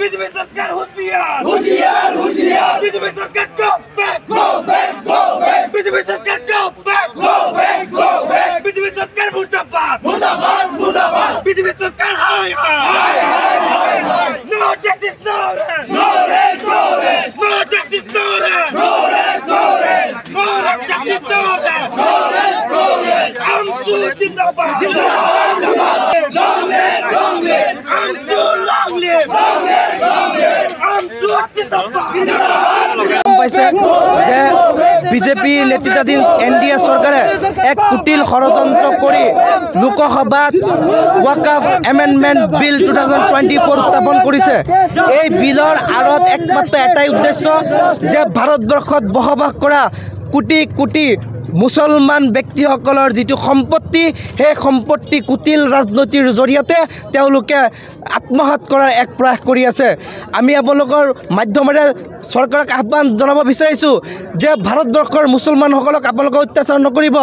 BJP सरकार होशियार होशियार होशियार बीजेपी सरकार go back बीजेपी सरकार go back बीजेपी सरकार मुर्दाबाद मुर्दाबाद मुर्दाबाद बीजेपी सरकार हाय हाय no justice no rest no rest no rest no justice no rest no rest no rest no justice no rest no rest no rest I'm so jindabad long live I'm so long live I'm so jindabad পাইছে যে BJP নেতৃত্বাধীন NDA সরকারে এক কুটিল ষড়যন্ত্র করে লোকসভাত ওয়াকফ amendment বিল 2024 উত্থাপন করেছে। এই বিলৰ আঁৰত একমাত্ৰ এটাই উদ্দেশ্য যে ভাৰতবৰ্ষত বসবাস কৰা কোটি কোটি মুছলমান ব্যক্তিসকলৰ যিটো সম্পত্তি সেই সম্পত্তি কুটিল ৰাজনীতিৰ জৰিয়তে তেওঁলোকে আত্মসাৎ কৰাৰ এক প্ৰয়াস কৰি আছে। আমি আপোনালোকৰ মাধ্যমেৰে চৰকাৰক আহ্বান জনাব বিচাৰিছোঁ যে ভাৰতবৰ্ষৰ মুছলমানসকলক আপোনালোকে অত্যাচাৰ নকৰিব।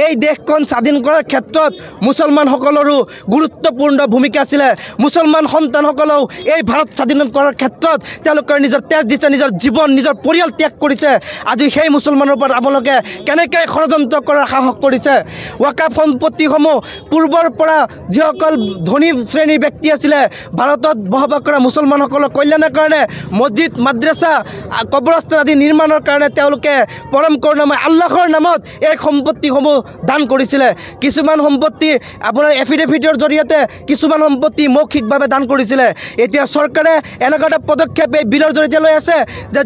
এই দেশখন স্বাধীন কৰাৰ ক্ষেত্ৰত মুছলমানসকলৰো গুৰুত্বপূৰ্ণ ভূমিকা আছিলে। মুছলমান সন্তানসকলেও এই ভাৰত স্বাধীন কৰাৰ ক্ষেত্ৰত তেওঁলোকৰ নিজৰ তেজ দিছে, নিজৰ জীৱন নিজৰ পৰিয়াল ত্যাগ কৰিছে। আজি সেই মুছলমানৰ ওপৰত আপোনালোকে কেনেকৈ ষড়যন্ত্ৰ কৰাৰ সাহস কৰিছে? ওয়াকফ সম্পত্তিসমূহ পূৰ্বৰ পৰা যিসকল ধনী শ্ৰেণীৰ ব্যক্তি আছিলে ভাৰতত বসবাস কৰা মুছলমানসকলৰ কল্যাণৰ কাৰণে মছজিদ মাদ্ৰাছা কবৰস্থান আদি নিৰ্মাণৰ কাৰণে তেওঁলোকে পৰম কৰুণাময় আল্লাহৰ নামত এই সম্পত্তিসমূহ দান কৰিছিলে। কিছুমান সম্পত্তি আপোনাৰ এফিডেভিটৰ জৰিয়তে কিছুমান সম্পত্তি মৌখিকভাৱে দান কৰিছিলে। এতিয়া চৰকাৰে এনেকুৱা এটা পদক্ষেপ এই বিলৰ জৰিয়তে লৈ আছে যে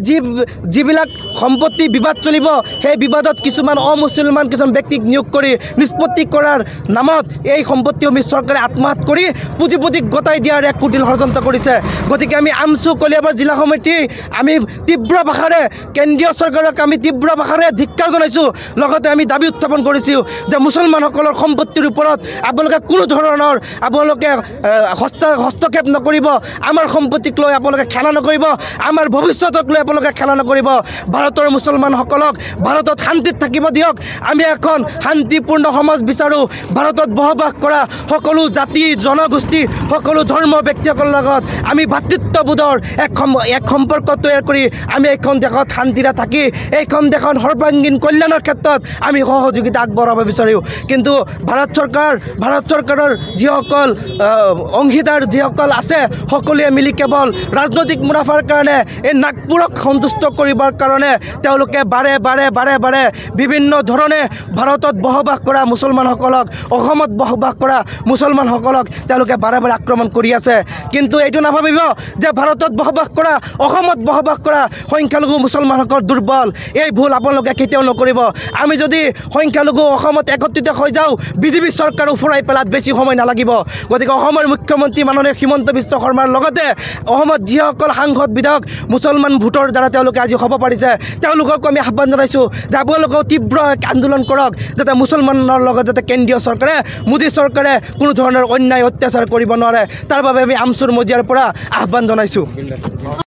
যিবিলাক সম্পত্তি বিবাদ চলিব সেই বিবাদত কিছুমান অমুছলমান কিছুমান ব্যক্তিক নিয়োগ কৰি নিষ্পত্তি কৰাৰ নামত এই সম্পত্তিসমূহ চৰকাৰে আত্মসাৎ কৰি পুঁজিপতিক গতাই দিয়াৰ এক কুটিল ষড়যন্ত্ৰ কৰিছে। গতিকে আমি আমচু কলিয়াবৰ জিলা সমিতিৰ আমি তীব্ৰ ভাষাৰে কেন্দ্ৰীয় চৰকাৰক আমি তীব্ৰ ভাষাৰে ধিক্কাৰ জনাইছোঁ। লগতে আমি দাবী উত্থাপন কৰিছোঁ যে মুছলমানসকলৰ সম্পত্তিৰ ওপৰত আপোনালোকে কোনো ধৰণৰ আপোনালোকে হস্তক্ষেপ নকৰিব, আমাৰ সম্পত্তিক লৈ আপোনালোকে খেলা নকৰিব, আমাৰ ভৱিষ্যতক লৈ আপোনালোকে খেলা নকৰিব। ভাৰতৰ মুছলমানসকলক ভাৰতত শান্তিত থাকিব দিয়ক। আমি এখন শান্তিপূৰ্ণ সমাজ বিচাৰোঁ। ভাৰতত বসবাস কৰা সকলো জাতি জনগোষ্ঠী সকলো ধৰ্ম ব্যক্তিসকলৰ লগত আমি ভাতৃত্ববোধৰ এক সম্পৰ্ক তৈয়াৰ কৰি আমি এইখন দেশত শান্তিৰে থাকি এইখন দেশৰ সৰ্বাংগীন কল্যাণৰ ক্ষেত্ৰত আমি সহযোগিতা আগবঢ়াব বিচাৰোঁ। কিন্তু ভাৰত চৰকাৰৰ যিসকল অংশীদাৰ যিসকল আছে সকলোৱে মিলি কেৱল ৰাজনৈতিক মুনাফাৰ কাৰণে এই নাগপুৰক সন্তুষ্ট কৰিবৰ কাৰণে তেওঁলোকে বাৰে বাৰে বিভিন্ন ধৰণে ভাৰতত বসবাস কৰা মুছলমানসকলক অসমত বসবাস কৰা মুছলমানসকলক তেওঁলোকে বাৰে আক্ৰমণ কৰি আছে। কিন্তু এইটো নাভাবিব যে ভাৰতত বসবাস কৰা অসমত বসবাস কৰা সংখ্যালঘু মুছলমানসকল দুৰ্বল। এই ভুল আপোনালোকে কেতিয়াও নকৰিব। আমি যদি সংখ্যালঘু অসমত একত্ৰিত হৈ যাওঁ বিজেপি চৰকাৰ উফৰাই পেলাত বেছি সময় নালাগিব। গতিকে অসমৰ মুখ্যমন্ত্ৰী মাননীয় হিমন্ত বিশ্ব শৰ্মাৰ লগতে অসমত যিসকল সাংসদ বিধায়ক মুছলমান ভোটৰ দ্বাৰা তেওঁলোকে আজি হ'ব পাৰিছে তেওঁলোকক আমি আহ্বান জনাইছোঁ যে আপোনালোকেও তীব্ৰ আন্দোলন কৰক যাতে মুছলমানৰ লগত যাতে কেন্দ্ৰীয় চৰকাৰে মোদী চৰকাৰে কোনো ধৰণৰ অন্যায় অত্যাচাৰ কৰিব নোৱাৰে। তাৰ বাবে আমি আমচুৰ মজিয়াৰ পৰা আহ্বান জনাইছোঁ।